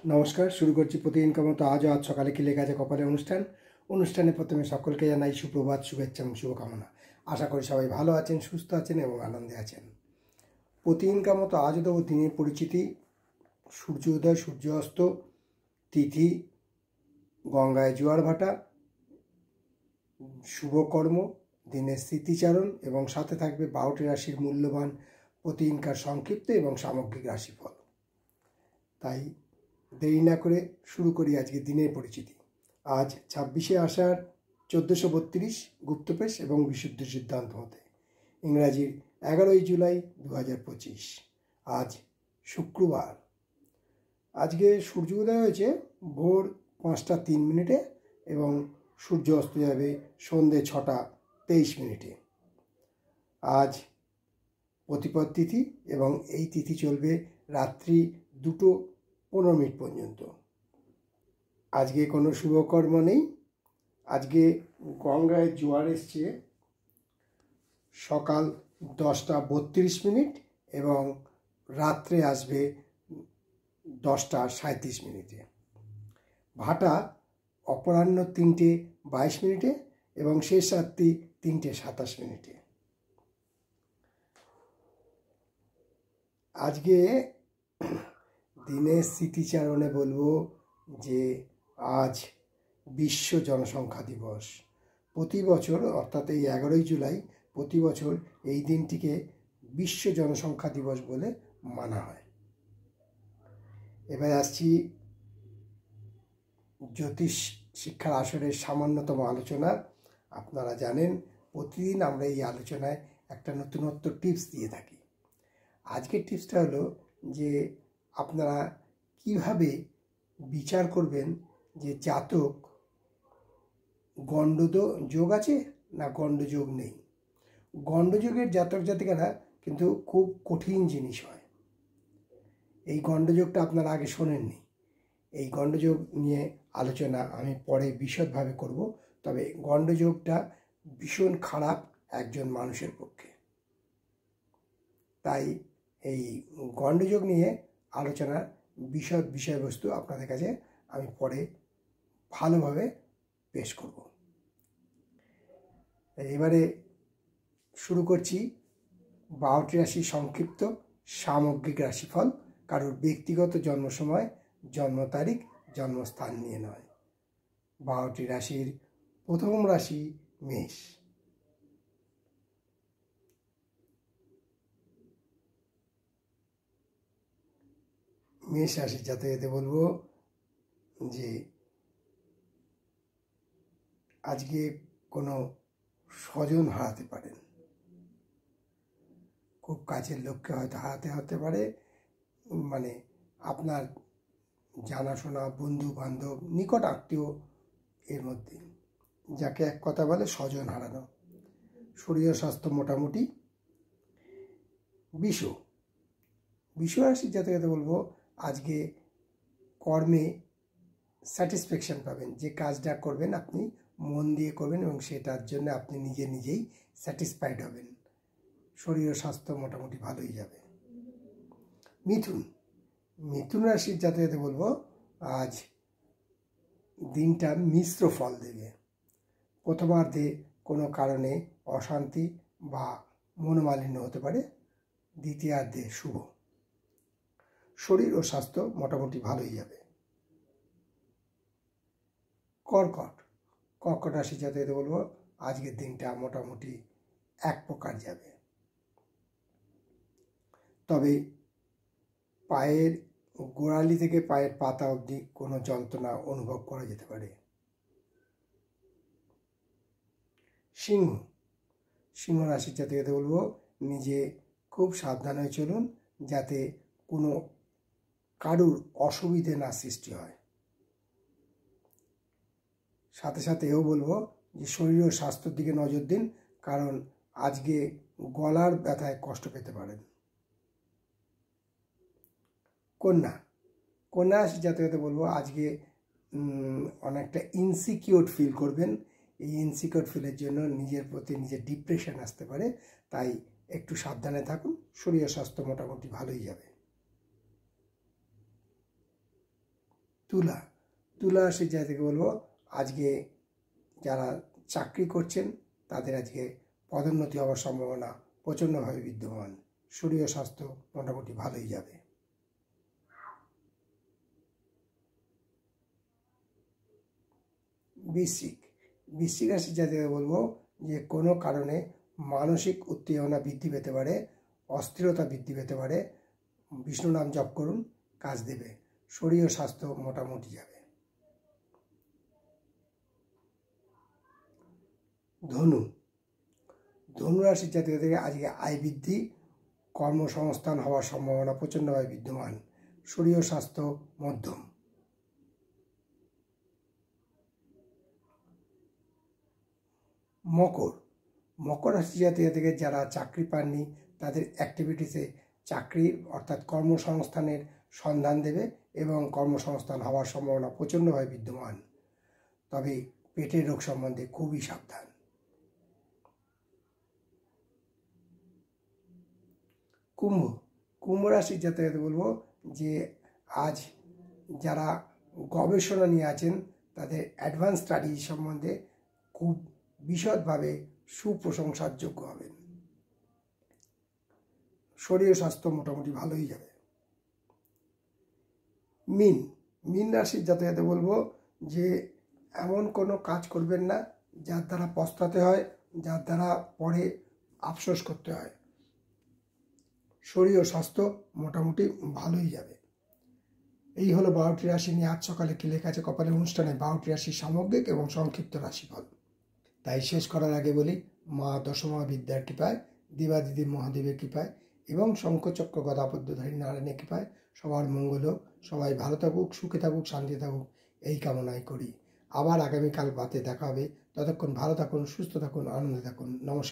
নমস্কার, শুরু করছি প্রতিদিনকার মতো আজ সকালে কি লেখা আছে কপালে অনুষ্ঠানে প্রথমে সকলকে জানাই সুপ্রভাত, শুভেচ্ছা এবং শুভকামনা। আশা করি সবাই ভালো আছেন, সুস্থ আছেন এবং আনন্দে আছেন। প্রতিদিনকার মতো আজও দেবো দিনের পরিচিতি, সূর্য উদয়, সূর্য অস্ত, তিথি, গঙ্গায় জোয়ার ভাটা, শুভকর্ম, দিনের স্মৃতিচারণ এবং সাথে থাকবে 12টি রাশির মূল্যবান প্রতিদিনকার সংক্ষিপ্ত এবং সামগ্রিক রাশিফল। তাই দেরি না করে শুরু করি আজকে দিনের পরিচিতি। আজ 26শে আষাঢ় 1432 গুপ্তপ্রেস এবং বিশুদ্ধ সিদ্ধান্ত মতে, ইংরাজির 11ই জুলাই 2025। আজ শুক্রবার। আজকে সূর্য উদয় হয়েছে ভোর 5টা 3 মিনিটে এবং সূর্য অস্ত যাবে সন্ধে 6টা 23 মিনিটে। আজ প্রতিপদ তিথি এবং এই তিথি চলবে রাত্রি 2:15 মিনিট পর্যন্ত। আজকে কোনো শুভকর্ম নেই। আজকে গঙ্গায় জোয়ার এসছে সকাল 10টা 32 মিনিট এবং রাত্রে আসবে 10টা 37 মিনিটে। ভাটা অপরাহ্ন 3টে 22 মিনিটে এবং শেষ রাত্রি 3টে 27 মিনিটে। আজকে দিনের স্মৃতিচারণে বলবো যে আজ বিশ্ব জনসংখ্যা দিবস। প্রতি বছর অর্থাৎ এই 11ই জুলাই প্রতি বছর এই দিনটিকে বিশ্ব জনসংখ্যা দিবস বলে মানা হয়। এবার আসছি জ্যোতিষ শিক্ষার আসরের সামান্যতম আলোচনা। আপনারা জানেন প্রতিদিন আমরা এই আলোচনায় একটা নতুনত্ব টিপস দিয়ে থাকি। আজকের টিপসটা হলো যে আপনারা কিভাবে বিচার করবেন যে জাতক গণ্ডযোগ আছে না গণ্ডযোগ নেই। গণ্ডযোগের জাতক জাতিকারা কিন্তু খুব কঠিন জিনিস হয়। এই গণ্ডযোগটা আপনারা আগে শোনেননি। এই গণ্ডযোগ নিয়ে আলোচনা আমি পরে বিশদভাবে করব। তবে গণ্ডযোগটা ভীষণ খারাপ একজন মানুষের পক্ষে। তাই এই গণ্ডযোগ নিয়ে আলোচনার বিশদ বিষয়বস্তু আপনাদের কাছে আমি পরে ভালোভাবে পেশ করব। এবারে শুরু করছি 12টি রাশির সংক্ষিপ্ত সামগ্রিক রাশিফল, কারোর ব্যক্তিগত জন্ম সময়, জন্ম তারিখ, জন্মস্থান নিয়ে নয়। 12টি রাশির প্রথম রাশি মেষ। মেষ রাশির জাতকদের বলবো যে আজকে কোনো স্বজন হারাতে পারেন। খুব কাছের লোককে হয়তো হারাতে হতে পারে, মানে আপনার জানাশোনা বন্ধু বান্ধব নিকট আত্মীয় এর মধ্যে, যাকে এক কথা বলে স্বজন হারানো। শরীর স্বাস্থ্য মোটামুটি। বিষ রাশির জাতকদের বলবো আজকে কর্মে স্যাটিসফ্যাকশন পাবেন। যে কাজটা করবেন আপনি মন দিয়ে করবেন এবং সেটার জন্য আপনি নিজেই স্যাটিসফাইড হবেন। শরীর ও স্বাস্থ্য মোটামুটি ভালোই যাবে। মিথুন রাশির জাতকদের বলবো আজ দিনটা মিশ্র ফল দেবে। প্রথমার্ধে কোনো কারণে অশান্তি বা মনোমালিন্য হতে পারে, দ্বিতীয়ার্ধে শুভ। শরীর ও স্বাস্থ্য মোটামুটি ভালোই যাবে। কর্কট রাশি জাতকদের বলবো আজকের দিনটা মোটামুটি এক প্রকার যাবে। তবে পায়ের গোড়ালি থেকে পায়ের পাতা অবধি কোনো যন্ত্রণা অনুভব করা যেতে পারে। সিংহ রাশির জাতকদের বলবো নিজে খুব সাবধানে চলুন যাতে কোনো কারুর অসুবিধে না সৃষ্টি হয়। সাথে সাথে এও বলবো যে শরীর ও স্বাস্থ্যের দিকে নজর দিন, কারণ আজকে গলার ব্যথায় কষ্ট পেতে পারেন। কন্যা রাশির জাতকদের বলবো আজকে অনেকটা ইনসিকিউর ফিল করবেন। এই ইনসিকিউর ফিলের জন্য নিজের প্রতি নিজের ডিপ্রেশন আসতে পারে, তাই একটু সাবধানে থাকুন। শরীর স্বাস্থ্য মোটামুটি ভালোই যাবে। তুলা তুলা রাশির জাতকে বলবো আজকে যারা চাকরি করছেন তাদের আজকে পদোন্নতি হওয়ার সম্ভাবনা প্রচণ্ডভাবে বিদ্যমান। শরীর ও স্বাস্থ্য মোটামুটি ভালোই যাবে। বৃশ্চিক রাশির জাতকে বলবো যে কোনো কারণে মানসিক উত্তেজনা বৃদ্ধি পেতে পারে, অস্থিরতা বৃদ্ধি পেতে পারে। বিষ্ণু নাম জপ করুন, কাজ দেবে। শরীর ও স্বাস্থ্য মোটামুটি যাবে। ধনু রাশির জাতকদের আজকে আয় বৃদ্ধি, কর্মসংস্থান হওয়ার সম্ভাবনা প্রচণ্ডভাবে বিদ্যমান। শরীর ও স্বাস্থ্য মধ্যম। মকর রাশি জাতকদের যারা চাকরি পাননি তাদের অ্যাক্টিভিটিসে চাকরি অর্থাৎ কর্মসংস্থানের সন্ধান দেবে এবং কর্মসংস্থান হওয়ার সম্ভাবনা প্রচণ্ডভাবে বিদ্যমান। তবে পেটের রোগ সম্বন্ধে খুবই সাবধান। কুম্ভ রাশির জাতকদের বলবো যে আজ যারা গবেষণা নিয়ে আছেন তাদের অ্যাডভান্স স্টাডি সম্বন্ধে খুব বিশদভাবে সুপ্রশংসার যোগ্য হবেন। শরীর স্বাস্থ্য মোটামুটি ভালোই যাবে। মীন রাশির জাতকদের বলবো যে এমন কোনো কাজ করবেন না যার দ্বারা পস্তাতে হয়, যার দ্বারা পরে আফসোস করতে হয়। শরীর ও স্বাস্থ্য মোটামুটি ভালোই যাবে। এই হলো 12টি রাশি নিয়ে আজ সকালে কি লেখা আছে কপালের অনুষ্ঠানে 12টি রাশির সামগ্রিক এবং সংক্ষিপ্ত রাশিফল। তাই শেষ করার আগে বলি, মা দশমা বিদ্যার কৃপায়, দেবাদিদেব মহাদেবের কৃপায় এবং শঙ্খচক্র গদাপদ্মধারী নারায়ণের কৃপায় সবার মঙ্গল হোক, সবাই ভালো থাকুক, সুখে থাকুক, শান্তি থাকুক, এই কামনাই করি। আবার আগামীকাল বাতে দেখা হবে। ততক্ষণ ভালো থাকুন, সুস্থ থাকুন, আনন্দে থাকুন। নমস্কার।